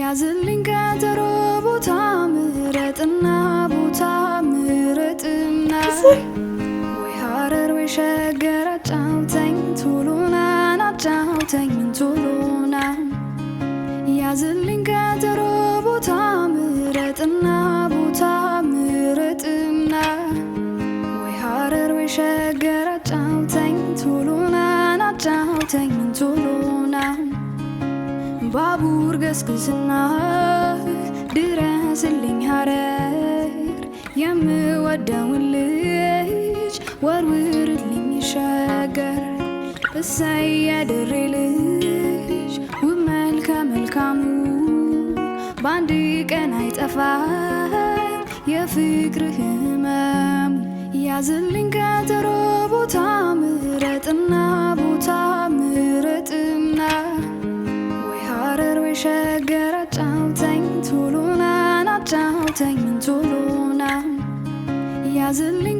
ያዝልኝ ቀጠሮ ቦታ ምረጥና ወይ ሐረር ወይ ሸገር አጫውተኝ ቶሎና አጫውተኝ ቶሎና ያዝልኝ ቀጠሮ ቦታ ምረጥና ወይ ሐረር ወይ ሸገር አጫውተኝ ቶሎና አጫውተኝ ቶሎና ባቡር ገስግስና ድረስልኝ ሐረር የምወደውን ልጅ ወርውርልኝ ሸገር እሰይ የድሬ ልጅ ውብ መልከ መልካሙ በአንድ ቀን አይጠፋም የፍቅርህ ህመሙ ያዝልኝ ቀጠሮ ቦታ ምረጥና ወይ ሐረር ወይ ሸገር አጫውተኝ ቶሎና አጫውተኝ ቶሎና ያዝልኝ